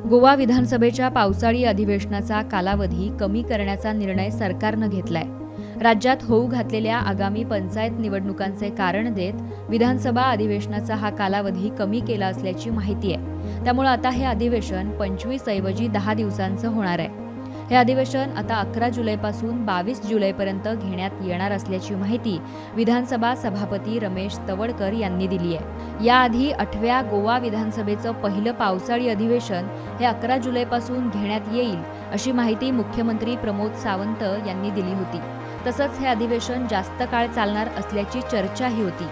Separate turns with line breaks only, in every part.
गोवा विधानसभेच्या पावसाळी अधिवेशनाचा कालावधी कमी करण्याचा निर्णय सरकारनं घेतलाय। राज्यात होऊ घातलेल्या आगामी पंचायत निवडणुकांचे कारण देत विधानसभा अधिवेशनाचा हा कालावधी कमी केला असल्याची माहिती आहे। त्यामुळे आता हे अधिवेशन 25 ऐवजी 10 दिवसांचं होणार आहे। हे अधिवेशन आता 11 जुलैपासून 22 जुलैपर्यंत घेण्यात येणार असल्याची माहिती विधानसभा सभापती रमेश तवडकर यांनी दिली आहे। याआधी 8व्या गोवा विधानसभेचं पहिलं पावसाळी अधिवेशन हे 11 जुलैपासून घेण्यात येईल अशी माहिती मुख्यमंत्री प्रमोद सावंत यांनी दिली होती। तसंच हे अधिवेशन जास्त काळ चालणार असल्याची चर्चाही होती।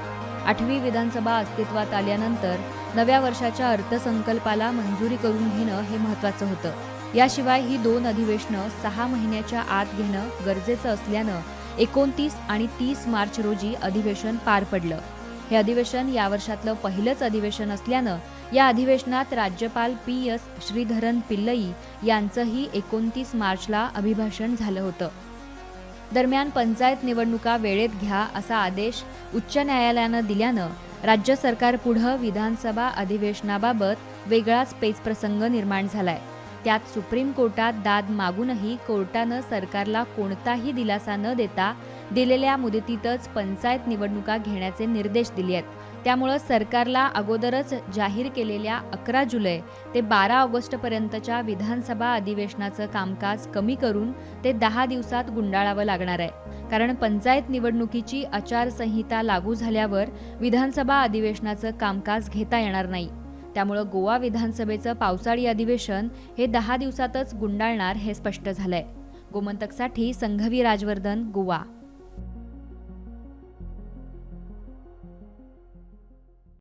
8वी विधानसभा अस्तित्वात आल्यानंतर नव्या वर्षाच्या अर्थसंकल्पाला मंजुरी करून घेणं हे महत्त्वाचं होतं। याशिवाय ही 2 अधिवेशनं 6 महिन्याच्या आत घेणं गरजेचं असल्यानं 29 आणि 30 मार्च रोजी अधिवेशन पार पडलं। हे अधिवेशन या वर्षातलं पहिलंच अधिवेशन असल्यानं या अधिवेशनात राज्यपाल PS श्रीधरन पिल्लई यांचंही 29 मार्चला अभिभाषण झालं होतं। दरम्यान पंचायत निवडणुका वेळेत घ्या असा आदेश उच्च न्यायालयानं दिल्यानं राज्य सरकारपुढं विधानसभा अधिवेशनाबाबत वेगळाच पेचप्रसंग निर्माण झालाय। त्यात सुप्रीम कोर्टात दाद मागूनही कोर्टानं सरकारला कोणताही दिलासा न देता दिलेल्या मुदतीतच पंचायत निवडणुका घेण्याचे निर्देश दिले आहेत। त्यामुळे सरकारला अगोदरच जाहीर केलेल्या 11 जुलै ते 12 ऑगस्टपर्यंतच्या विधानसभा अधिवेशनाचं कामकाज कमी करून ते 10 दिवसात गुंडाळावं लागणार आहे। कारण पंचायत निवडणुकीची आचारसंहिता लागू झाल्यावर विधानसभा अधिवेशनाचं कामकाज घेता येणार नाही। त्यामुळे गोवा विधानसभेचं पावसाळी अधिवेशन हे 10 दिवसातच गुंडाळणार हे स्पष्ट झालंय। गोमंतकसाठी संघवी राजवर्धन, गोवा।